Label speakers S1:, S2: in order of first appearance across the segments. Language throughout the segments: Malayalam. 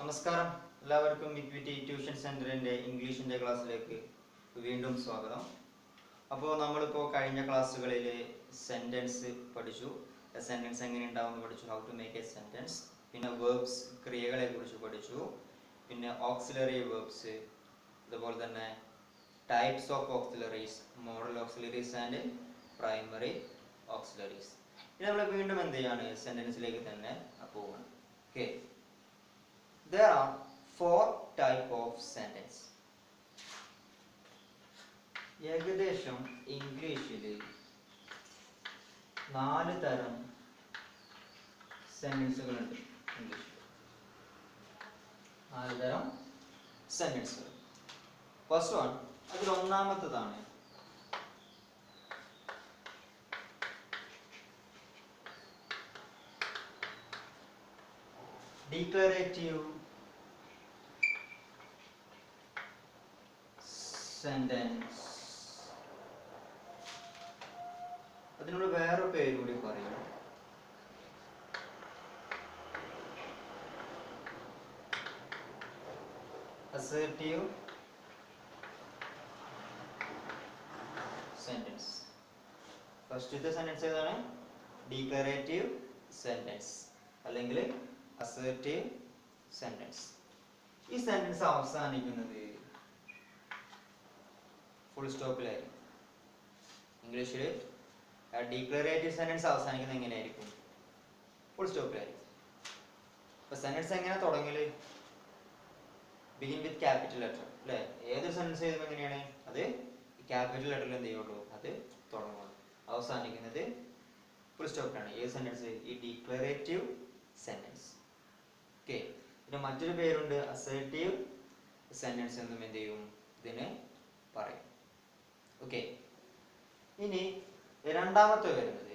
S1: നമസ്കാരം, എല്ലാവർക്കും ഇക്വിറ്റി ട്യൂഷൻ സെന്ററിന്റെ ഇംഗ്ലീഷിന്റെ ക്ലാസ്സിലേക്ക് വീണ്ടും സ്വാഗതം. അപ്പോൾ നമ്മളിപ്പോൾ കഴിഞ്ഞ ക്ലാസ്സുകളിൽ സെന്റൻസ് പഠിച്ചു. സെന്റൻസ് എങ്ങനെ ഉണ്ടാവുമെന്ന് പഠിച്ചു, how to make a sentence. പിന്നെ വേർബ്സ്, ക്രിയകളെ കുറിച്ച് പഠിച്ചു. പിന്നെ ഓക്സിലറി വേർബ്സ്, അതുപോലെ തന്നെ types of auxiliaries, modal auxiliaries and primary auxiliaries. ഇനി നമ്മൾ വീണ്ടും എന്ത് ചെയ്യാണ്, സെന്റൻസിലേക്ക് തന്നെ പോവുകയാണ്. Okay, there are 4 type of sentence. ഏകദേശം ഇംഗ്ലീഷിൽ 4 തരം സെന്റൻസുകളുണ്ട്. ഇംഗ്ലീഷിൽ 4 തരം സെന്റൻസുകൾ. ഫസ്റ്റ് വൺ, അതിൽ ഒന്നാമത്തതാണ് ഡിക്ലറേറ്റീവ് സെന്റൻസ്. അതിനോട് വേറെ പേര് കൂടി പറയും, അസർട്ടീവ് സെന്റൻസ്. ഫസ്റ്റത്തെ സെന്റൻസ് ഏതാണ്? ഡിക്ലറേറ്റീവ് സെന്റൻസ് അല്ലെങ്കിൽ അസർട്ടീവ് സെന്റൻസ്. ഈ സെന്റൻസ് അവസാനിക്കുന്നത് ഫുൾ സ്റ്റോപ്പിലായിരിക്കും. ഇംഗ്ലീഷിൽ ഡിക്ലറേറ്റീവ് സെന്റൻസ് അവസാനിക്കുന്നത് എങ്ങനെയായിരിക്കും? ഫുൾ സ്റ്റോപ്പിലായിരിക്കും. ഇപ്പൊ സെന്റൻസ് എങ്ങനെ തുടങ്ങല്? ബിഗിൻ വിത്ത് ക്യാപിറ്റൽ ലെറ്റർ അല്ലേ? ഏതൊരു സെന്റൻസ് എഴുതുമ്പോൾ എങ്ങനെയാണ്? അത് ക്യാപിറ്റൽ ലെറ്ററിൽ എന്ത് ചെയ്യുള്ളൂ, അത് തുടങ്ങുള്ളൂ. അവസാനിക്കുന്നത് ഫുൾ സ്റ്റോപ്പിലാണ്. ഏത് സെന്റൻസ്? ഈ ഡിക്ലറേറ്റീവ് സെന്റൻസ്. ഓക്കെ, പിന്നെ മറ്റൊരു പേരുണ്ട് അസർട്ടീവ് സെന്റൻസ് എന്നും എന്ത് ചെയ്യും, ഇതിന് പറയും. ഓക്കെ, ഇനി രണ്ടാമത്തെ വരുന്നത്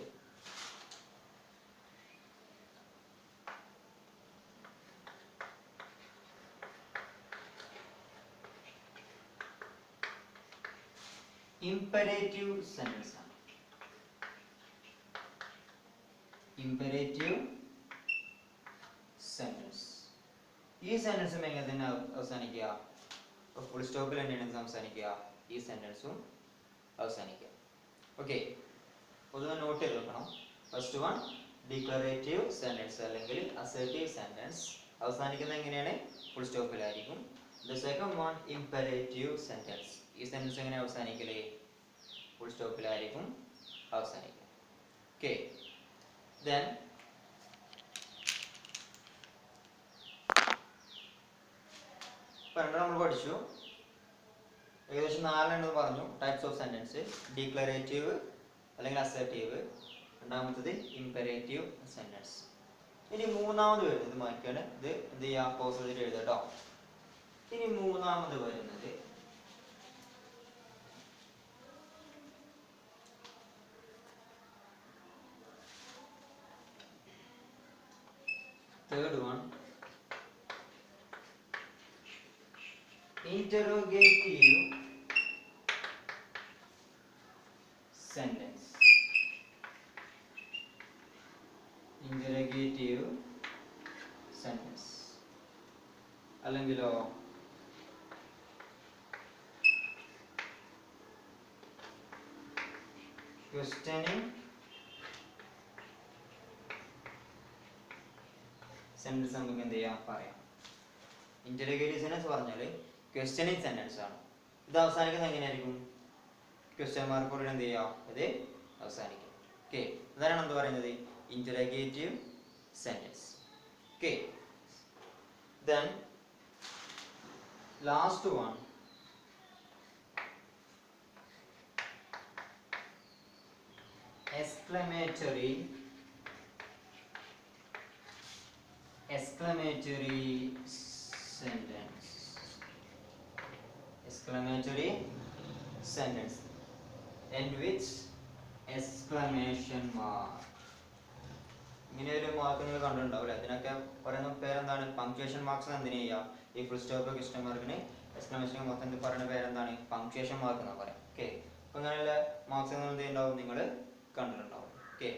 S1: ഇംപെരേറ്റീവ് സെന്റൻസ് ആണ്. ഇംപെരേറ്റീവ് സെന്റൻസ്. ഈ സെന്റൻസും എങ്ങനെ തന്നെ അവസാനിക്കുക? ഫുൾ സ്റ്റോപ്പിൽ തന്നെയാണ് അവസാനിക്കുക. ഈ സെന്റൻസും അവസാനിക്കുക. ഓക്കെ, പൊതുവെ നോട്ട് ചെയ്ത് വെക്കണം. ഫസ്റ്റ് വൺ ഡിക്ലറേറ്റീവ് സെന്റൻസ് അല്ലെങ്കിൽ അസർട്ടീവ് സെന്റൻസ്, അവസാനിക്കുന്നത് എങ്ങനെയാണ്? ഫുൾ സ്റ്റോപ്പിലായിരിക്കും. The second one imperative sentence. ഈ സെന്റൻസ് എങ്ങനെ അവസാനിക്കല്? ഫുൾ സ്റ്റോപ്പിലായിരിക്കും അവസാനിക്കുക. ഓക്കെ, ദെൻ പണ്ട് നമ്മൾ പഠിച്ചു, ഏകദേശം 4 പറഞ്ഞു. ടൈപ്സ് ഓഫ് സെന്റൻസ്, ഡിക്ലറേറ്റീവ് അല്ലെങ്കിൽ അസർട്ടീവ്, രണ്ടാമത്തത് ഇംപെരേറ്റീവ് സെന്റൻസ്. ഇനി മൂന്നാമത് വരുന്നത് മാറ്റിയാണ്, ഇത് എന്ത് ചെയ്യുക, പോസ് ചെയ്തിട്ട് എഴുതുക കേട്ടോ. ഇനി മൂന്നാമത് വരുന്നത് third one interrogative sentence. Interrogative sentence അല്ലെങ്കിലോ questioning sentence നമുക്ക് എന്ത് ചെയ്യാം, പറയാം. ഇന്ററോഗേറ്റീവ് സെന്റൻസ് പറഞ്ഞാൽ ക്വസ്റ്റ്യനിങ് സെന്റൻസ് ആണ്. ഇത് അവസാനിക്കുന്നത് എങ്ങനെയായിരിക്കും? ക്വസ്റ്റ്യൻ മാർക്കോട് എന്ത് ചെയ്യാം, ഇത് അവസാനിക്കും. ഓക്കെ, അതാണ് എന്ത് പറയുന്നത്, interrogative sentence. Okay, then last one exclamatory sentence. Exclamatory sentence end with exclamation mark. ഇങ്ങനെ ഒരു മാർക്ക് നിങ്ങൾ കണ്ടിട്ടുണ്ടാവില്ല. അതിനൊക്കെ പറയുന്ന പേരെന്താണ്? Punctuation marks. എന്തിനു ചെയ്യുക, ഈ ഫുൾ സ്റ്റോപ്പ് ക്വസ്റ്റ്യൻ മാർക്കിന് എക്സ്ക്ലമേഷൻ മൊത്തം പറയുന്ന പേരെന്താണ്? പങ്ക്ച്വേഷൻ മാർക്ക് എന്നാ പറയാം. ഓക്കെ, അപ്പൊ അങ്ങനെയുള്ള മാർക്സ് എന്ത് ചെയ്യുന്നുണ്ടാവും, നിങ്ങൾ കണ്ടിട്ടുണ്ടാവും. ഓക്കെ,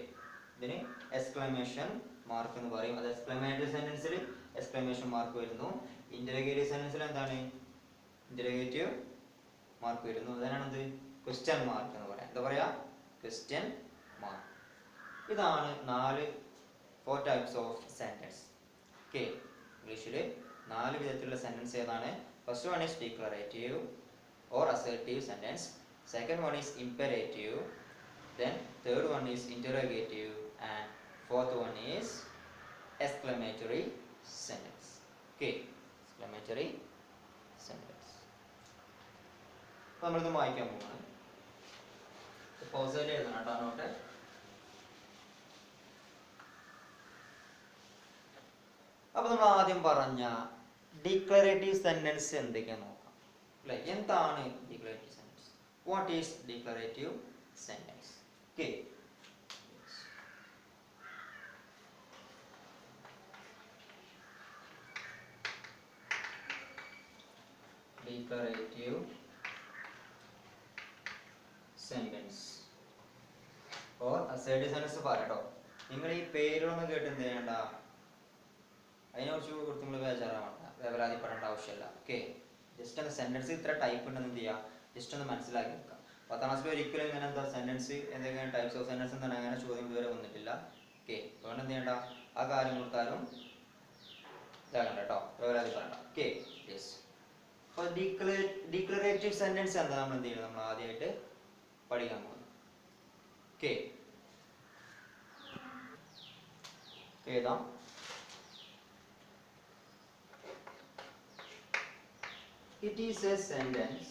S1: ഇതിന് എക്സ്ക്ലമേഷൻ മാർക്ക് എന്ന് പറയും. അത് എക്സ്ക്ലമേറ്ററി സെന്റൻസിൽ എക്സ്ക്ലമേഷൻ മാർക്ക് വരുന്നു. ഇന്ററഗേറ്റീവ് സെന്റൻസിൽ എന്താണ് ഇന്ററഗേറ്റീവ് മാർക്ക് വരുന്നു. അതിനാണെന്ത് ക്വസ്റ്റ്യൻ മാർക്ക് എന്ന് പറയാം. എന്താ പറയാ ക്വസ്റ്റ്യൻ മാർക്ക്. ഇതാണ് 4 ടൈപ്സ് ഓഫ് സെന്റൻസ്. ഓക്കെ, ഇംഗ്ലീഷിൽ 4 വിധത്തിലുള്ള സെന്റൻസ് ഏതാണ്? First one is declarative or assertive sentence, second one is imperative, then third one is interrogative, and fourth one is exclamatory sentence. Okay, exclamatory sentence. അപ്പോൾ നമ്മളിത് വായിക്കാൻ പോകുന്നത് പോസേറ്റ് എഴുതണം കേട്ടോ നോട്ട്. അപ്പോൾ നമ്മൾ ആദ്യം പറഞ്ഞ ഡിക്ലറേറ്റീവ് സെന്റൻസ് എന്തൊക്കെയാണെന്ന് നോക്കാം അല്ലേ. എന്താണ് declarative sentence? What is declarative sentence? Okay, declarative sentence or assertive sentence പറയട്ടോ. നിങ്ങൾ ഈ പേരുകളൊന്നും കേട്ട് എന്ത് ചെയ്യണ്ട, അതിനെക്കുറിച്ച് കൊടുത്ത് നിങ്ങൾ ബേജാറാവണ്ട, വേവലാതിപ്പെടേണ്ട ആവശ്യമില്ല. ഓക്കെ, ജസ്റ്റ് ഒന്ന് സെന്റൻസ് ഇത്ര ടൈപ്പ് ഉണ്ടെന്ന് എന്ത് ചെയ്യുക, ജസ്റ്റ് ഒന്ന് മനസ്സിലാക്കി വെക്കാം. 10ാം ക്ലാസ്സിൽ ഒരിക്കലും ഇങ്ങനെ എന്താ സെന്റൻസ് എന്തൊക്കെയാണ് ടൈപ്സ് ഓഫ് സെന്റൻസ് എന്താണ് അങ്ങനെ ചോദ്യം ഇതുവരെ വന്നിട്ടില്ല. ഓക്കെ, അതുകൊണ്ട് എന്ത് ചെയ്യണ്ട, ആ കാര്യം കൊടുത്താലും ഇതാകണ്ട കേട്ടോ, വേവലാതിപ്പെടേണ്ട. Okay, yes. അപ്പോൾ ഡിക്ലറേറ്റീവ് സെന്റൻസ് എന്താ നമ്മൾ എന്ത് ചെയ്യണം, നമ്മൾ ആദ്യമായിട്ട് പഠിക്കാൻ പോകുന്നത്. ഓക്കെ, എഴുതാം. It is a sentence.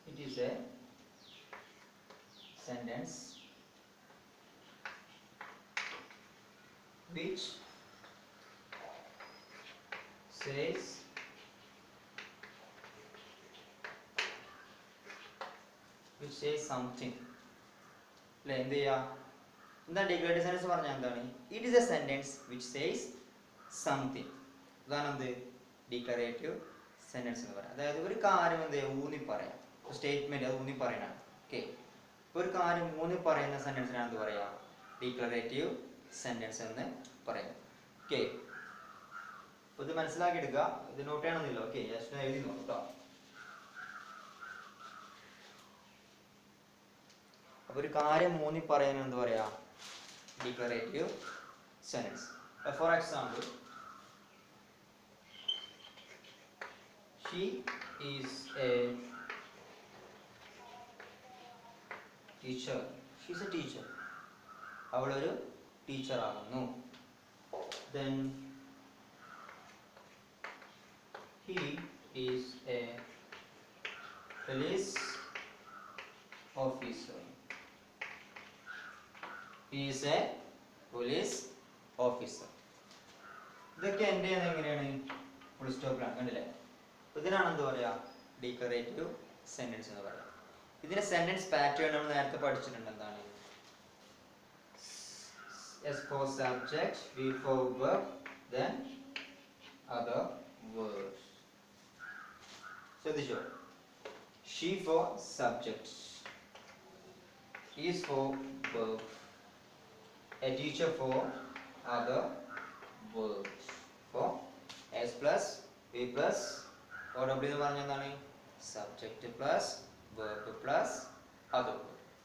S1: It is a sentence which says something. അല്ലേ, എന്ത് ചെയ്യാ, എന്താ ഡിക്ലറേറ്റീവ് സെന്റൻസ് പറഞ്ഞാൽ എന്താണ്? It is A sentence which says something. അതാണ് എന്ത് ഡിക്ലറേറ്റീവ് സെന്റൻസ് എന്ന് പറയാം. അതായത് ഒരു കാര്യം എന്ത് ഊന്നി പറയാം, സ്റ്റേറ്റ്മെന്റ് അത് ഊന്നി പറയാനാണ്. ഓക്കെ, ഒരു കാര്യം ഊന്നി പറയുന്ന സെന്റൻസിനാണ് എന്ത് പറയാ, ഡിക്ലറേറ്റീവ് സെന്റൻസ് എന്ന് പറയുന്നത്. ഓക്കെ, അപ്പോൾ ഇത് മനസ്സിലാക്കി എടുക്കുക, ഇത് നോട്ട് ചെയ്യണമെന്നില്ല. ഓക്കെ, ജസ്റ്റ് എഴുതി നോട്ടോ. അപ്പോൾ ഒരു കാര്യം ഊന്നി പറയാൻ എന്ത് പറയാ, declarative sentence. For example, she is a teacher. She is a teacher. അവൾ ഒരു ടീച്ചർ ആകുന്നു. Then he is a police officer. He is a police officer. ഇതൊക്കെ എൻ്റെ എങ്ങനെയാണ് ഫുൾ സ്റ്റോപ്പിലാണ്, കണ്ടില്ലേ? ഇതിനാണ് എന്താ പറയുക, ഡിക്ലറേറ്റീവ് സെന്റൻസ് എന്ന് പറയുക. ഇതിന്റെ സെന്റൻസ് പാറ്റേൺ നമ്മൾ നേരത്തെ പഠിച്ചിട്ടുണ്ട്. എന്താണ്? S for subject, V for verb, then other words. ശ്രദ്ധിച്ചോ, she for subject, is for verb, a teacher for other words, for S plus V plus OW എന്ന് പറഞ്ഞാൽ എന്താണ്? Subject plus verb plus other.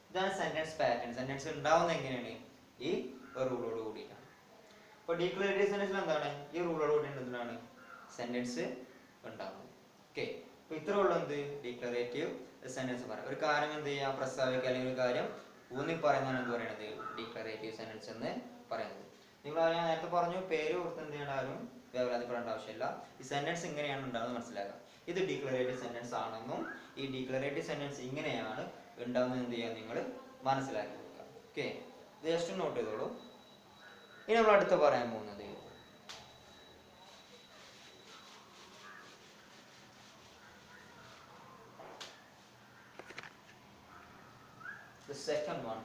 S1: ഇതാണ് സെന്റൻസ് പാറ്റേൺ. സെന്റൻസ് ഉണ്ടാവുന്നത് എങ്ങനെയാണ്? ഈ ഒരു റൂളോട് കൂടിയിട്ടാണ്. അപ്പോൾ ഡിക്ലറേറ്റീവ് സെന്റൻസിൽ എന്താണ്? ഈ റൂളോട് കൂടി എന്താണ് സെന്റൻസ് ഉണ്ടാവുന്നത്. ഓക്കെ, അപ്പോൾ ഇത്ര ഉള്ളൂ എന്ത് ഡിക്ലറേറ്റീവ് സെന്റൻസ് പറയാം. ഒരു കാര്യം എന്ത് ചെയ്യാം, പ്രസ്താവിക്കുക, അല്ലെങ്കിൽ ഒരു കാര്യം ഊന്നി പറയുന്നതാണ് എന്ത് പറയുന്നത്, ഡിക്ലറേറ്റീവ് സെന്റൻസ് എന്ന് പറയുന്നത്. നിങ്ങൾ ഞാൻ നേരത്തെ പറഞ്ഞു, പേര് കൊടുത്ത് എന്ത് ചെയ്യണം, വേവലാതിപ്പെടേണ്ട ആവശ്യമില്ല. ഈ സെന്റൻസ് ഇങ്ങനെയാണ് ഉണ്ടാവുന്നത് മനസ്സിലാക്കുക. ഇത് ഡിക്ലറേറ്റീവ് സെന്റൻസ് ആണെന്നും ഈ ഡിക്ലറേറ്റീവ് സെന്റൻസ് ഇങ്ങനെയാണ് ഉണ്ടാവുന്നത് എന്ത് ചെയ്യാൻ നിങ്ങൾ മനസ്സിലാക്കി വെക്കുക. ഓക്കെ, ഇത് ജസ്റ്റ് നോട്ട് ചെയ്തോളൂ. ഇനി നമ്മൾ അടുത്ത് പറയാൻ പോകുന്നത് the second one,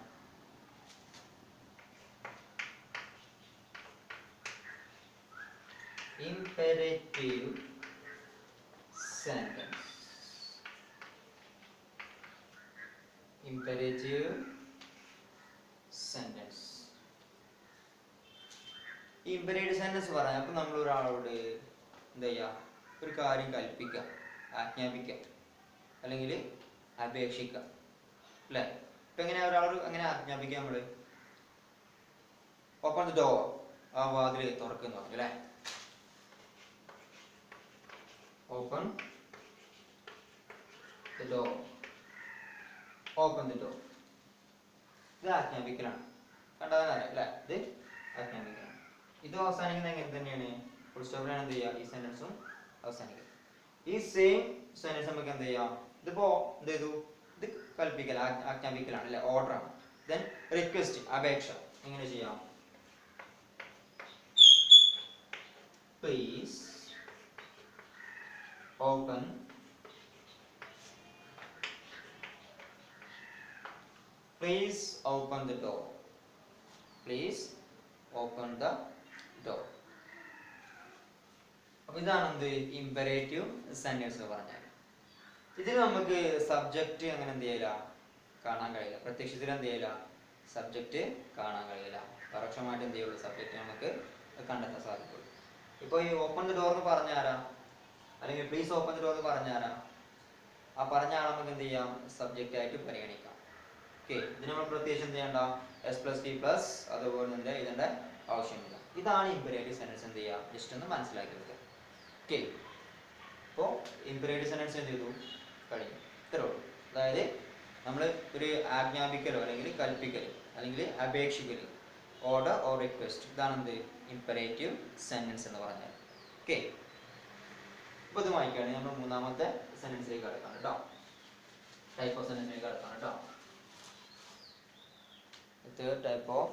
S1: imperative sentence. Imperative sentence. Imperative sentence പറയാം. അപ്പൊ നമ്മൾ ഒരാളോട് എന്താ ചെയ്യുക, ഒരു കാര്യം കൽപ്പിക്കുക, ആജ്ഞാപിക്കുക, അല്ലെങ്കിൽ അപേക്ഷിക്കുക, അല്ലേ? ഇപ്പൊ എങ്ങനെയാ ഒരാളോട് അങ്ങനെ ആജ്ഞാപിക്കുക? നമ്മള് ഓപ്പൺ ദ ഡോർ, ആ വാതിൽ തുറക്കുന്നു പറഞ്ഞു, അല്ലേ? Open the door, open the door. ഇത് ആജ്ഞാപിക്കലാണ്. കണ്ടതല്ലേ അല്ലേ? ഇത് ആജ്ഞാപിക്കലാണ്. ഇത് അവസാനിക്കുന്നത് എങ്ങനെ തന്നെയാണ്? ഫുൾ സ്റ്റോപ്പിലാണ് എന്ത് ചെയ്യുക, ഈ സെന്റൻസും അവസാനിക്കുക. ഈ സെയിം സെന്റൻസ് നമുക്ക് എന്ത് ചെയ്യാം, ഇതിപ്പോ എന്ത് ചെയ്തു, ഇത് കൽപ്പിക്കൽ, ആജ്ഞാപിക്കലാണ് അല്ലെ, ഓർഡർ ആണ്. ദെൻ റിക്വസ്റ്റ്, അപേക്ഷ. എങ്ങനെ ചെയ്യാം? Please open the door. Please open the door. അപ്പോൾ ഇതാണ് എന്ത് ഇമ്പരേറ്റീവ് സെന്റൻസ് എന്ന് പറഞ്ഞാൽ. ഇതിൽ നമുക്ക് സബ്ജക്റ്റ് അങ്ങനെ എന്ത് ചെയ്യില്ല, കാണാൻ കഴിയില്ല. പ്രത്യക്ഷത്തിൽ എന്ത് ചെയ്യില്ല, സബ്ജക്റ്റ് കാണാൻ കഴിയില്ല. പരോക്ഷമായിട്ട് എന്ത് ചെയ്യുള്ളൂ, സബ്ജക്റ്റ് നമുക്ക് കണ്ടെത്താൻ സാധിക്കുള്ളൂ. ഇപ്പോൾ ഈ ഓപ്പൺ ദ ഡോർ എന്ന് പറഞ്ഞാരാ, അല്ലെങ്കിൽ പ്ലീസ് ഓപ്പൺ ദ ഡോർ എന്ന് പറഞ്ഞാരാ, ആ പറഞ്ഞ ആളെ നമുക്ക് എന്ത് ചെയ്യാം, സബ്ജക്റ്റ് ആയിട്ട് പരിഗണിക്കാം. ഓക്കെ, ഇത് നമ്മൾ പ്രത്യേകിച്ച് എന്ത് ചെയ്യണ്ട, S+T+ അതുപോലെ തന്നെ ഇതിന്റെ ആവശ്യമില്ല. ഇതാണ് ഇമ്പരേറ്റീവ് സെന്റൻസ്. എന്ത് ചെയ്യുക, ജസ്റ്റ് ഒന്ന് മനസ്സിലാക്കി വെക്കുക. ഓക്കെ, അപ്പോൾ ഇമ്പരേറ്റീവ് സെന്റൻസ് എന്ത് ചെയ്തു, കഴിഞ്ഞു. ഇത്രേ ഉള്ളൂ. അതായത് നമ്മൾ ഒരു ആജ്ഞാപിക്കലോ അല്ലെങ്കിൽ കൽപ്പിക്കൽ അല്ലെങ്കിൽ അപേക്ഷിക്കൽ, ഓർഡർ ഓർ റിക്വസ്റ്റ്, ഇതാണ് എന്ത് ഇമ്പരേറ്റീവ് സെന്റൻസ് എന്ന് പറഞ്ഞാൽ. ഓക്കെ, അപ്പോൾ ഇത് വായിക്കുകയാണെങ്കിൽ നമ്മൾ മൂന്നാമത്തെ സെന്റൻസിലേക്ക് കടക്കാം കേട്ടോ. ടൈപ്പ് ഓഫ് സെന്റൻസിലേക്ക് കടക്കാം കേട്ടോ. The third type of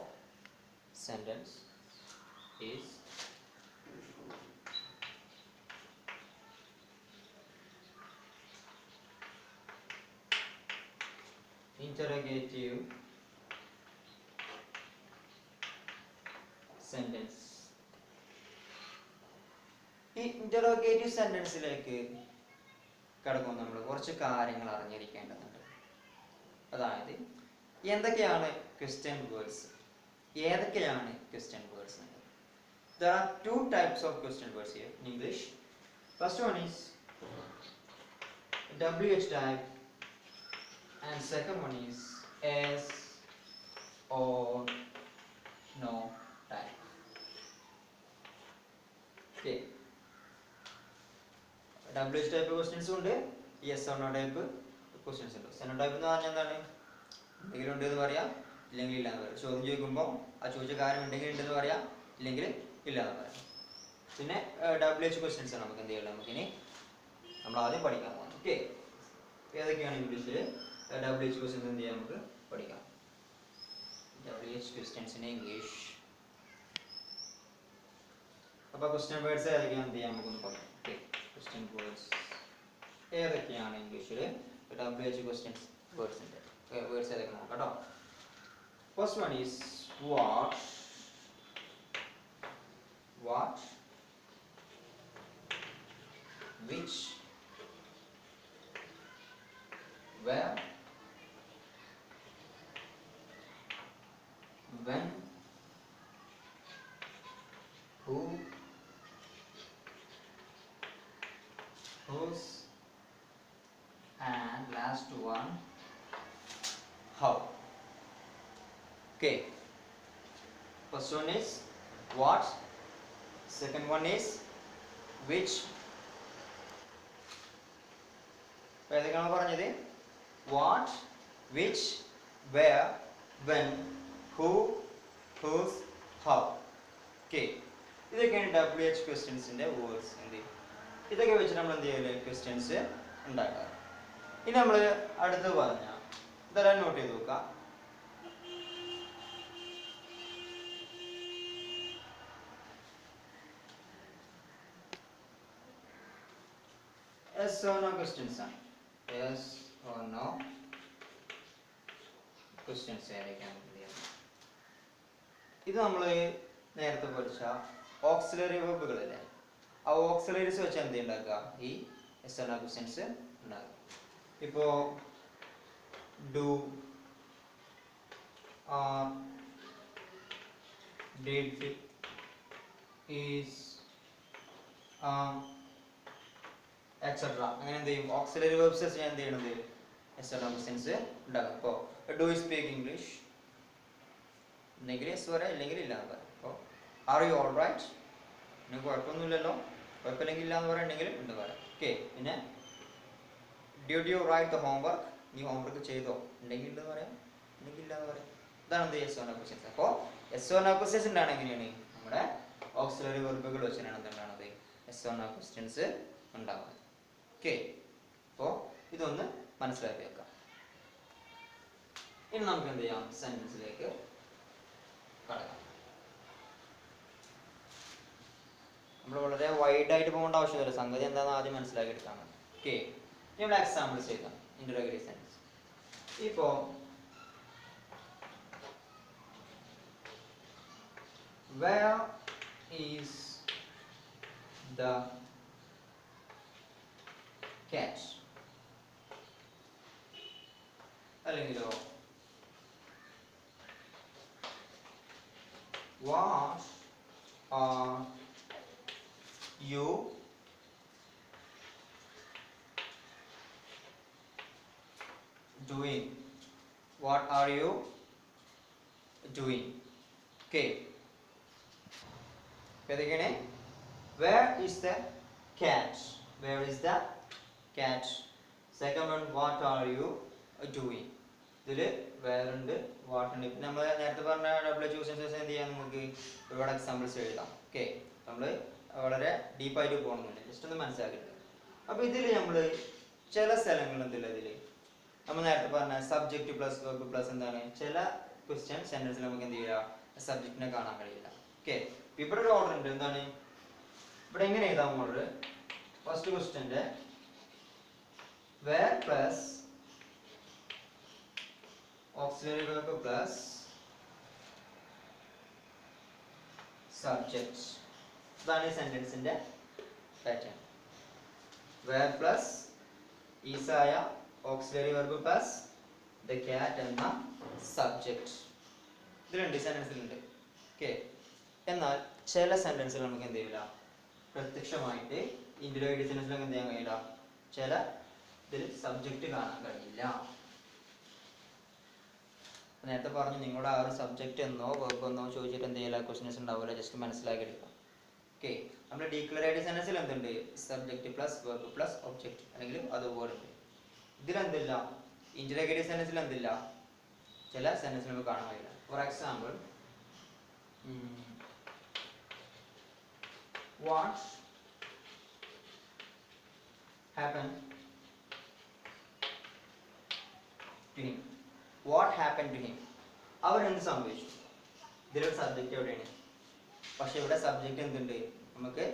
S1: sentence is interrogative sentence. ഈ ഇന്ററോഗേറ്റീവ് സെന്റൻസിലേക്ക് കടക്കുമ്പോൾ നമ്മൾ കുറച്ച് കാര്യങ്ങൾ അറിഞ്ഞിരിക്കേണ്ടതുണ്ട്. അതായത് എന്തൊക്കെയാണ് ക്വസ്റ്റ്യൻ വേർഡ്സ്, ഏതൊക്കെയാണ് question words? There are two types of question words here in English. First one is WH type and second one is yes or no type. Okay, WH type questions ഉണ്ട്, yes or no type questions ഉണ്ട്. No type എന്ന് പറഞ്ഞാൽ എന്താണ്, എന്തെങ്കിലും ഉണ്ട് എന്ന് പറയാം, ഇല്ലെങ്കിൽ ഇല്ല എന്ന് പറയാം. ചോദ്യം ചോദിക്കുമ്പോൾ ആ ചോദിച്ച കാര്യം ഉണ്ടെങ്കിൽ ഉണ്ടെന്ന് പറയാം, ഇല്ലെങ്കിൽ ഇല്ല എന്ന് പറയാം. പിന്നെ WH ക്വസ്റ്റ്യൻസ് ആണ് നമുക്ക് എന്ത് ചെയ്യണം, നമുക്കിനി നമ്മൾ ആദ്യം പഠിക്കാൻ പോകുന്നത്. ഓക്കെ, ഏതൊക്കെയാണ് ഇംഗ്ലീഷിൽ WH ക്വസ്റ്റ്യൻസ് എന്ത് ചെയ്യാം, നമുക്ക് പഠിക്കാം. WH questions in English. അപ്പോൾ ക്വസ്റ്റ്യൻ വേർഡ്സ് ഏതൊക്കെയാണ് എന്ത് ചെയ്യാം, നമുക്കൊന്ന് പറയാം. ഓക്കെ, ക്വസ്റ്റ്യൻ വേർഡ്സ് ഏതൊക്കെയാണ് ഇംഗ്ലീഷിൽ WH ക്വസ്റ്റ്യൻസ് വേർഡ്സിൻ്റെ വേർഡ്സ് ഏതൊക്കെ നോക്കാം കേട്ടോ. First one is what, which, where, when, who, whose, and last one how. Okay, first one is what, second one is which. ഏതൊക്കെയാണ് പറഞ്ഞത്? What, which, where, when, who, whose, how. Okay, ഇതൊക്കെയാണ് WH ക്വസ്റ്റ്യൻസിന്റെ വേർഡ്സ്. ഇതൊക്കെ വെച്ച് നമ്മൾ എന്ത് ചെയ്യല്, ക്വസ്റ്റ്യൻസ് ഉണ്ടാക്കാറ്. ഇനി നമ്മൾ അടുത്ത് പറഞ്ഞ ഇതെല്ലാം നോട്ട് ചെയ്ത് നോക്കാം. Yes or no questions ആണ്. Yes or no questions ആയിരിക്കാം. ഇത് നമ്മൾ നേരത്തെ പഠിച്ച ഓക്സിലറി വെർബുകളല്ലേ, ആ ഓക്സിലറീസ് വെച്ച് എന്ത് ഉണ്ടാക്കുക, ഈ yes or no questions ഉണ്ടാക്കുക. ഇപ്പോ do, are, did, is etcetera അങ്ങനെ എന്ത് ചെയ്യും ഓക്സിലറി വെർബ്സ് ഞാൻ എന്ത് ചെയ്യണത് എക്സെട്ര ക്വസ്റ്റ്യൻസ് ഉണ്ടാകും. ഇപ്പോൾ ഡു യു സ്പീക്ക് ഇംഗ്ലീഷ് ഉണ്ടെങ്കിൽ എസ് പറയാം, ഇല്ലെങ്കിൽ ഇല്ല എന്ന് പറയാം. അപ്പോൾ ആർ യു ഓൾ റൈറ്റ്, നിങ്ങൾക്ക് കുഴപ്പമൊന്നുമില്ലല്ലോ, കുഴപ്പമില്ലെങ്കിൽ ഇല്ല എന്ന് പറയുന്നുണ്ടെങ്കിൽ ഉണ്ട് പറയാം. ഓക്കെ. പിന്നെ did you write the homework, നീ ഹോംവർക്ക് ചെയ്തോ, ഉണ്ടെങ്കിൽ ഉണ്ടെന്ന് പറയാം, ഉണ്ടെങ്കിൽ ഇല്ല എന്ന് പറയാം. ഇതാണ് എന്ത് എസ് ഓൺ ക്വസ്റ്റ്യൻസ്. അപ്പോൾ എസ് ഓൺ ക്വസ്റ്റ്യൻസ് ഉണ്ടാണ് എങ്ങനെയാണ് നമ്മുടെ ഓക്സിലറി വെർബുകൾ വെച്ചിട്ടാണ് എന്തുണ്ടാകുന്നത് എസ് ഓൺ ക്വസ്റ്റ്യൻസ് ഉണ്ടാകുന്നത്. ഓക്കെ. അപ്പോൾ ഇതൊന്ന് മനസ്സിലാക്കി വെക്കാം. ഇനി നമുക്ക് എന്ത് ചെയ്യാം, സെന്റൻസിലേക്ക് കടക്കാം. നമ്മൾ വളരെ വൈഡ് ആയിട്ട് പോകേണ്ട ആവശ്യമില്ല, സംഗതി എന്താണെന്ന് ആദ്യം മനസ്സിലാക്കി എടുക്കാൻ മതി. ഓക്കെ. ഇവിടെ എക്സാമ്പിൾസ് ചെയ്താൽ ഇന്ററോഗേറ്റീവ് സെന്റൻസ്. ഇപ്പോൾ where is the cat, അല്ലെങ്കിലോ what are you doing, what are you doing. Okay. ഏതൊക്കെയാണ്? Where is the cat, where is the cat. Second one, what are you doing. ഇതില് വേർ ഉണ്ട്, വാട്ട് ഉണ്ട്. ഇപ്പം നമ്മൾ നേരത്തെ പറഞ്ഞ ഡബിൾ ചൂസ് എന്ത് ചെയ്യാം, നിങ്ങൾക്ക് ഒരുപാട് എക്സാമ്പിൾസ് എഴുതാം. ഓക്കെ. നമ്മൾ വളരെ ഡീപ്പായിട്ട് പോകണമെന്നില്ല, ജസ്റ്റ് ഒന്ന് മനസ്സിലാക്കിയിട്ട്. അപ്പോൾ ഇതിൽ നമ്മൾ ചില സ്ഥലങ്ങൾ എന്തില്ല, ഇതിൽ നമ്മൾ നേരത്തെ പറഞ്ഞ സബ്ജക്റ്റ് പ്ലസ് വെർബ് പ്ലസ് എന്താണ്, ചില ക്വസ്റ്റ്യൻ സെന്റൻസിൽ നമുക്ക് എന്ത് ചെയ്യാം, സബ്ജക്റ്റിനെ കാണാൻ കഴിയില്ല. ഓക്കെ. ഇവിടെ ഒരു ഓർഡർ ഉണ്ട്. എന്താണ് ഇവിടെ എങ്ങനെ എഴുതാം ഓർഡർ? ഫസ്റ്റ് ക്വസ്റ്റ്യൻ്റെ where plus auxiliary verb plus subject. ഇതാണ് ഈ സെന്റൻസിന്റെ പാറ്റേൺ. where plus is ആയ auxiliary verb plus the cat എന്ന സബ്ജക്റ്റ്. ഇത് രണ്ട് സെന്റൻസിലുണ്ട്. ഓക്കെ. എന്നാൽ ചില സെന്റൻസുകൾ നമുക്ക് എന്ത് ചെയ്യില്ല, പ്രത്യക്ഷമായിട്ട് ഇന്റർവ്യൂ സെന്റൻസിൽ എന്ത് ചെയ്യാൻ കഴിയില്ല, ചില ഇതിൽ സബ്ജക്റ്റ് കാണാൻ കഴിയില്ല. നേരത്തെ പറഞ്ഞു നിങ്ങളുടെ ആ ഒരു സബ്ജക്റ്റ് എന്നോ വെർബ് എന്നോ ചോദിച്ചിട്ട് എന്ത് ചെയ്യില്ല, ക്വസ്റ്റ്യൻസ് ഉണ്ടാവില്ല, ജസ്റ്റ് മനസ്സിലാക്കി എടുക്കാം. ഓക്കെ. നമ്മുടെ ഡിക്ലറേറ്റീവ് സെന്റൻസിൽ എന്തുണ്ട്, subject plus verb plus object അല്ലെങ്കിൽ അത് വേർഡ് ഉണ്ട്. ഇതിലെന്തില്ല, ഇന്റർഗേറ്റീവ് സെന്റൻസിൽ എന്തില്ല, ചില സെന്റൻസ് നമുക്ക് കാണാൻ കഴിയില്ല. For example, what happened to him, what happened to him, അവൻ എന്ത് സംഭവിച്ചു. ഇതിലൊരു സബ്ജക്റ്റ് എവിടെയാണ്, പക്ഷെ ഇവിടെ സബ്ജക്റ്റ് എന്തുണ്ട്, നമുക്ക്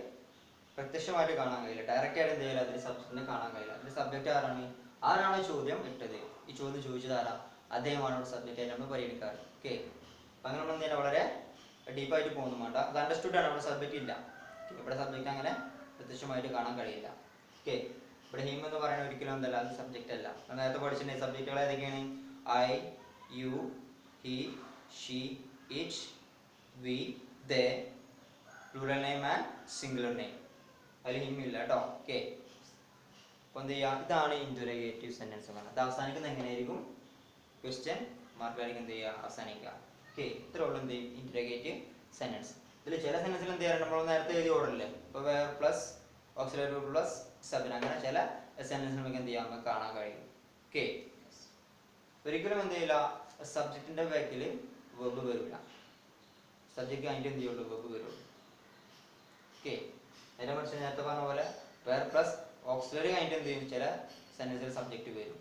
S1: പ്രത്യക്ഷമായിട്ട് കാണാൻ കഴിയില്ല, ഡയറക്റ്റ് ആയിട്ട് എന്ത് ചെയ്യില്ല, അതിൽ സബ്ജക്റ്റിനെ കാണാൻ കഴിയില്ല. അതിൽ സബ്ജക്റ്റ് ആരാണ്, ആരാണ് ചോദ്യം ഇട്ടത്, ഈ ചോദ്യം ചോദിച്ചത് ആരാ, അദ്ദേഹമാണ് ഇവിടെ സബ്ജക്റ്റ് ആയിട്ട് നമ്മൾ പരിഗണിക്കാറ്. ഓക്കെ. അപ്പം അങ്ങനെ നമ്മൾ എന്ത് ചെയ്യുക, വളരെ ഡീപ്പായിട്ട് പോകുന്നു വേണ്ട, അത് അണ്ടർസ്റ്റുഡ് ആണ്, അവിടെ സബ്ജക്റ്റ് ഇല്ല. ഇവിടെ സബ്ജക്റ്റ് അങ്ങനെ പ്രത്യക്ഷമായിട്ട് കാണാൻ കഴിയില്ല. ഓക്കെ. ഇവിടെ ഹിം എന്ന് പറയുന്നത് ഒരിക്കലും എന്തല്ല, അത് സബ്ജക്റ്റ് അല്ല. നേരത്തെ പഠിച്ചിട്ടുണ്ട് സബ്ജക്റ്റുകൾ ഏതൊക്കെയാണ്, I, you, he, she, it, we, they, plural name and singular name. അതിൽ ഹിം ഇല്ല കേട്ടോ. ഓക്കെ. അപ്പോൾ എന്ത് ചെയ്യുക, ഇതാണ് ഇന്റർഗേറ്റീവ് സെന്റൻസ് പറഞ്ഞത്. അത് അവസാനിക്കുന്നത് എങ്ങനെയായിരിക്കും, ക്വസ്റ്റ്യൻ മാർക്കായിരിക്കും എന്ത് ചെയ്യുക, അവസാനിക്കുക. ഓക്കെ. ഇത്ര ഉള്ളൂ എന്ത് ചെയ്യും, ഇന്റർഗേറ്റീവ് സെന്റൻസ്. ഇതിൽ ചില സെന്റൻസിൽ എന്ത് ചെയ്യാറുണ്ട്, നമ്മൾ നേരത്തെ എഴുതി ഓർഡറില്ലേ, ഇപ്പോൾ where plus auxiliary verb plus subject, അങ്ങനെ ചില സെന്റൻസ് നമുക്ക് എന്ത് ചെയ്യാം, നമുക്ക് കാണാൻ കഴിയും. ഓക്കെ. ഒരിക്കലും എന്ത് ചെയ്യില്ല, സബ്ജക്റ്റിന്റെ ബാക്കിൽ വെർബ് വരില്ല, സബ്ജക്റ്റ് കഴിഞ്ഞിട്ട് എന്ത് ചെയ്യുള്ളൂ, വെർബ് വരുള്ളൂ. ഓക്കെ. നേരെ മറിച്ച് നേരത്തെ പറഞ്ഞ പോലെ വേർ പ്ലസ് ഓക്സിലറി കഴിഞ്ഞിട്ട് എന്ത് ചെയ്യും, ചില സെന്റൻസിൽ സബ്ജക്റ്റ് വരും.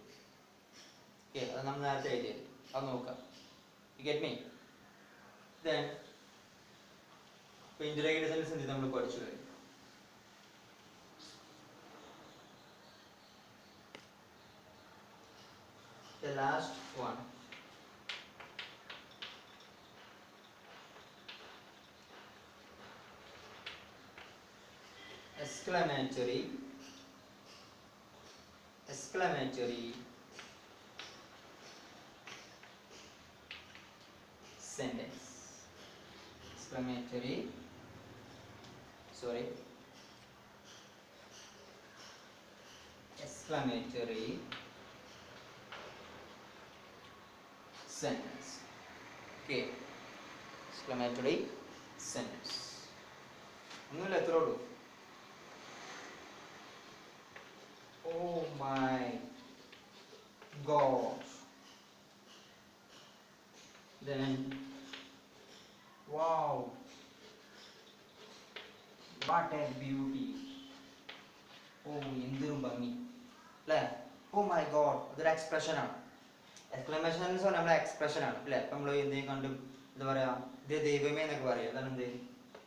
S1: ഓക്കെ. അത് നമ്മൾ നേരത്തെ എഴുതിയത്, അത് നോക്കാം. You get me. ദെൻ ഇപ്പോൾ ഇന്റർഗേറ്റീവ് സെന്റൻസ് എന്ത് നമ്മൾ പഠിച്ചു കഴിഞ്ഞു. The last one, exclamatory sentence. Exclamatory sorry, exclamatory sentence. Okay, exclamatory sentence. ഒന്നുമില്ല, എത്ര ഉള്ളൂ. Oh my god. Then wow, what a beauty. Oh, എന്തൊരു ഭംഗി അല്ലേ. ഓ മൈ ഗോഡ്, അതൊരു എക്സ്പ്രഷൻ ആണ്. എക്സ്ക്ലമേഷൻ എന്ന് പറഞ്ഞാൽ നമ്മുടെ എക്സ്പ്രഷൻ ആണ് അല്ലേ. ഇപ്പം നമ്മൾ എന്തെങ്കിലും കണ്ടും എന്താ പറയാ, ഇത് ദൈവമേ എന്നൊക്കെ പറയും. അതാണ് എന്ത്,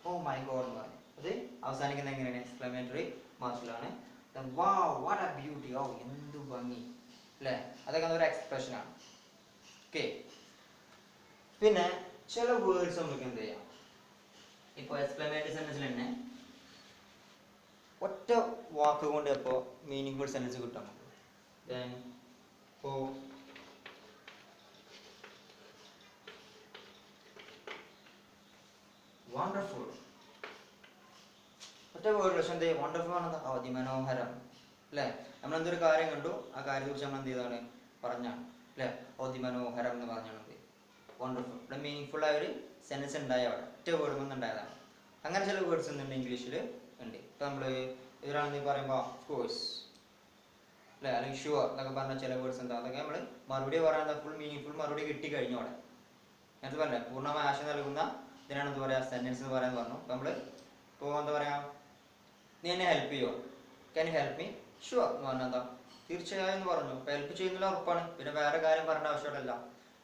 S1: ഓ മൈ ഗോഡ് എന്ന് പറയും. അത് അവസാനിക്കുന്നത് എങ്ങനെയാണ്, എക്സ്ക്ലമേറ്ററി മാർക്കിലാണ്. വാവ്, വാട്ട് എ ബ്യൂട്ടി, ഓ എന്ത് ഭംഗി അല്ലേ. അതൊക്കെ ഒരു എക്സ്പ്രഷൻ ആണ്. ഓക്കെ, പിന്നെ ചില വേർഡ്സ് നമുക്ക് എന്ത് ചെയ്യാം, ഇപ്പോൾ എക്സ്ക്ലമേറ്ററി സെന്റൻസിൽ തന്നെ ഒറ്റ വാക്ക് കൊണ്ട് ഇപ്പോൾ മീനിങ് ഫുൾ സെന്റൻസ് കിട്ടും നമുക്ക്. ദെൻ ഇപ്പോൾ വണ്ടർഫുൾ, ഒറ്റ വേർഡ് പക്ഷെ എന്ത് വണ്ടർഫുൾ ആണെന്താ, അതിമനോഹരം അല്ലേ. നമ്മളെന്തൊരു കാര്യം കണ്ടു, ആ കാര്യത്തെക്കുറിച്ച് നമ്മൾ എന്ത് ചെയ്താണ് പറഞ്ഞാണ് അല്ലേ, അതിമനോഹരം എന്ന് പറഞ്ഞാണ് വണ്ടർഫുൾ. ഇവിടെ മീനിങ് ഫുൾ ആയ ഒരു സെൻറ്റൻസ് ഉണ്ടായ അവിടെ ഒറ്റ വേർഡ് കൊണ്ട് ഉണ്ടായതാണ്. അങ്ങനെ ചില വേർഡ്സ് എന്തുണ്ട് ഇംഗ്ലീഷിൽ ഉണ്ട്. ഇപ്പം നമ്മൾ ഇതിലാണെന്ന് പറയുമ്പോൾ ഓഫ് കോഴ്സ് അല്ലേ, അല്ലെങ്കിൽ ഷുവർ എന്നൊക്കെ പറഞ്ഞ ചില വേർഡ്സ് എന്താ, അതൊക്കെ നമ്മൾ മറുപടി പറയാൻ ഫുൾ മീനിങ് ഫുൾ മറുപടി കിട്ടി കഴിഞ്ഞു അവിടെ. നേരത്തെ പറഞ്ഞില്ല, പൂർണ്ണമായ ആശയം നൽകുന്ന ഇതിനാണ് എന്ത് പറയുക, സെൻറ്റൻസ് എന്ന് പറയാൻ പറഞ്ഞു. അപ്പോൾ നമ്മൾ ഇപ്പോൾ എന്താ പറയുക, നീ എന്നെ ഹെൽപ്പ് ചെയ്യുമോ, can you help me, sure എന്ന് പറഞ്ഞാൽ എന്താ, തീർച്ചയായും എന്ന് പറഞ്ഞു. അപ്പോൾ ഹെൽപ്പ് ചെയ്യുന്നില്ല ഉറപ്പാണ്, പിന്നെ വേറെ കാര്യം പറയേണ്ട ആവശ്യമില്ല.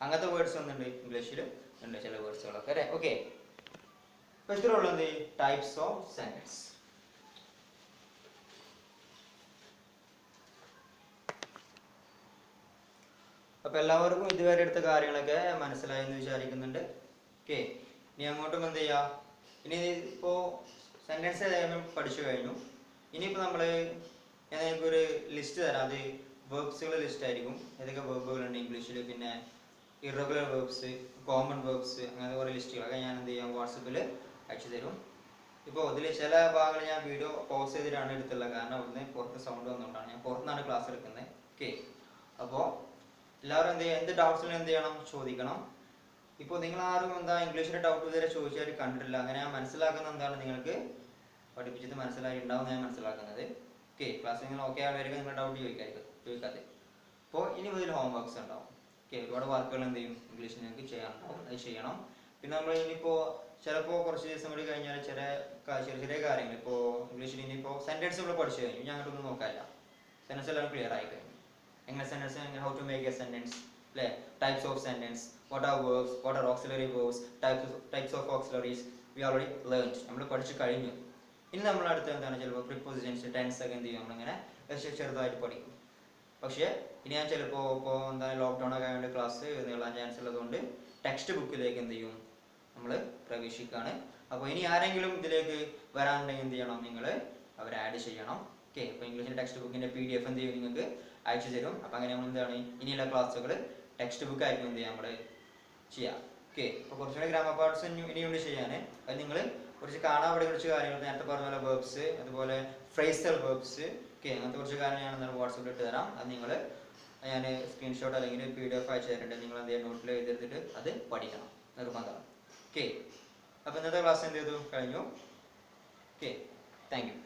S1: അങ്ങനത്തെ വേർഡ്സ് ഒന്നുണ്ട് ഇംഗ്ലീഷിൽ ഉണ്ട്, ചില വേർഡ്സുകളൊക്കെ അല്ലേ. ഓക്കെ, അപ്പോൾ ഇത്ര ഉള്ളത് ടൈപ്സ് ഓഫ് സെൻറ്റൻസ്. അപ്പോൾ എല്ലാവർക്കും ഇതുവരെ എടുത്ത കാര്യങ്ങളൊക്കെ മനസ്സിലായി എന്ന് വിചാരിക്കുന്നുണ്ട്. ഓക്കെ, ഇനി അങ്ങോട്ടും എന്ത് ചെയ്യാം, ഇനി ഇപ്പോൾ സെൻറ്റൻസ് ഏതായാലും പഠിച്ചു കഴിഞ്ഞു. ഇനിയിപ്പോൾ നമ്മൾ ഞാനൊരു ലിസ്റ്റ് തരാം, അത് വേർബ്സുകളുടെ ലിസ്റ്റ് ആയിരിക്കും. ഏതൊക്കെ വേർബുകളുണ്ട് ഇംഗ്ലീഷിൽ, പിന്നെ ഇറഗുലർ വേർബ്സ്, കോമൺ വേർബ്സ്, അങ്ങനത്തെ കുറേ ലിസ്റ്റുകളൊക്കെ ഞാൻ എന്ത് ചെയ്യാം വാട്സപ്പിൽ അയച്ചു തരും. ഇപ്പോൾ ഇതിൽ ചില ഭാഗങ്ങൾ ഞാൻ വീഡിയോ പോസ് ചെയ്തിട്ടാണ് എടുത്തുള്ളത്, കാരണം അവിടുന്ന് പുറത്ത് സൗണ്ട് വന്നുകൊണ്ടാണ്. ഞാൻ പുറത്തുനിന്നാണ് ക്ലാസ് എടുക്കുന്നത്. ഓക്കെ, അപ്പോൾ എല്ലാവരും എന്ത് ചെയ്യുക, എന്ത് ഡൗട്ട്സിലും എന്ത് ചെയ്യണം, ചോദിക്കണം. ഇപ്പോൾ നിങ്ങൾ ആരും എന്താ ഇംഗ്ലീഷിൻ്റെ ഡൗട്ട് ഇതുവരെ ചോദിച്ചാൽ കണ്ടിട്ടില്ല. അങ്ങനെ ഞാൻ മനസ്സിലാക്കുന്ന എന്താണ്, നിങ്ങൾക്ക് പഠിപ്പിച്ചത് മനസ്സിലായി ഉണ്ടാവും ഞാൻ മനസ്സിലാക്കുന്നത്. ഓക്കെ, ക്ലാസ് നിങ്ങൾ ഓക്കെ ആവുമായിരിക്കും, നിങ്ങൾ ഡൗട്ട് ചോദിക്കാതെ. അപ്പോൾ ഇനി മുതൽ ഹോം വർക്ക്സ് ഉണ്ടാവും. ഓക്കെ, ഒരുപാട് വർക്കുകൾ എന്ത് ചെയ്യും ഇംഗ്ലീഷിൽ നിങ്ങൾക്ക് ചെയ്യാനുണ്ടാവും, അത് ചെയ്യണം. പിന്നെ നമ്മൾ ഇനിയിപ്പോൾ ചിലപ്പോൾ കുറച്ച് ദിവസം കൂടി കഴിഞ്ഞാൽ ചെറിയ ചെറിയ കാര്യങ്ങൾ, ഇപ്പോൾ ഇംഗ്ലീഷിൽ ഇനിയിപ്പോൾ സെൻറ്റൻസ് നമ്മൾ പഠിച്ചു കഴിഞ്ഞു, ഞാൻ അങ്ങോട്ടൊന്നും നോക്കാനില്ല. സെൻറ്റൻസ് എല്ലാം ക്ലിയർ ആയി കഴിഞ്ഞു. എങ്ങനെ sentence, how to make a sentence അല്ലേ, types of sentence, what are verbs, what are auxiliary verbs, types of auxiliaries we already learned, നമ്മൾ പഠിച്ചു കഴിഞ്ഞു. ഇനി നമ്മൾ അടുത്ത് എന്താണ്, ചിലപ്പോൾ പ്രിപ്പോസിഷൻസ്, ടെൻസ് ഒക്കെ എന്ത് ചെയ്യും നമ്മളിങ്ങനെ ചെറുതായിട്ട് പഠിക്കും. പക്ഷേ ഇനി ഞാൻ ചിലപ്പോൾ ഇപ്പോൾ എന്താ ലോക്ക്ഡൗൺ ഒക്കെ ആയതുകൊണ്ട് ക്ലാസ് നീളാൻ ചാൻസ് ഉള്ളതുകൊണ്ട് ടെക്സ്റ്റ് ബുക്കിലേക്ക് എന്ത് ചെയ്യും നമ്മൾ പ്രവേശിക്കുകയാണ്. അപ്പോൾ ഇനി ആരെങ്കിലും ഇതിലേക്ക് വരാനുണ്ടെങ്കിൽ എന്ത് ചെയ്യണം, നിങ്ങൾ അവരെ ആഡ് ചെയ്യണം. ഓക്കെ, അപ്പോൾ ഇംഗ്ലീഷിൻ്റെ ടെക്സ്റ്റ് ബുക്കിൻ്റെ PDF എന്ത് ചെയ്യും നിങ്ങൾക്ക് അയച്ചു തരും. അപ്പോൾ അങ്ങനെ നമ്മൾ എന്താണ് ഇനിയുള്ള ക്ലാസ്സുകൾ ടെക്സ്റ്റ് ബുക്ക് ആയിരിക്കും എന്ത് ചെയ്യാം നമ്മൾ ചെയ്യാം. ഓക്കെ, അപ്പോൾ കുറച്ചുകൂടി ഗ്രാമർ പാർട്സ് ഇനിയുണ്ട് ചെയ്യാൻ. അത് നിങ്ങൾ കുറച്ച് കാണാൻ ഇവിടെ കുറച്ച് കാര്യങ്ങൾ നേരത്തെ പറഞ്ഞ പോലെ വേർബ്സ്, അതുപോലെ ഫ്രേസൽ വേർബ്സ്, ഓക്കെ, അങ്ങനത്തെ കുറച്ച് കാര്യങ്ങൾ ഞാൻ വാട്സപ്പിൽ ഇട്ട് തരാം. അത് നിങ്ങൾ ഞാൻ സ്ക്രീൻഷോട്ട് അല്ലെങ്കിൽ PDF അയച്ചു തരേണ്ടത്, നിങ്ങൾ എന്ത് ചെയ്യുക നോട്ടിൽ എഴുതിയെടുത്തിട്ട് അത് പഠിക്കണം, നിർബന്ധമാണ്. ഓക്കെ, അപ്പോൾ ഇന്നത്തെ ക്ലാസ് എന്ത് ചെയ്തു കഴിഞ്ഞു. Okay, thank you.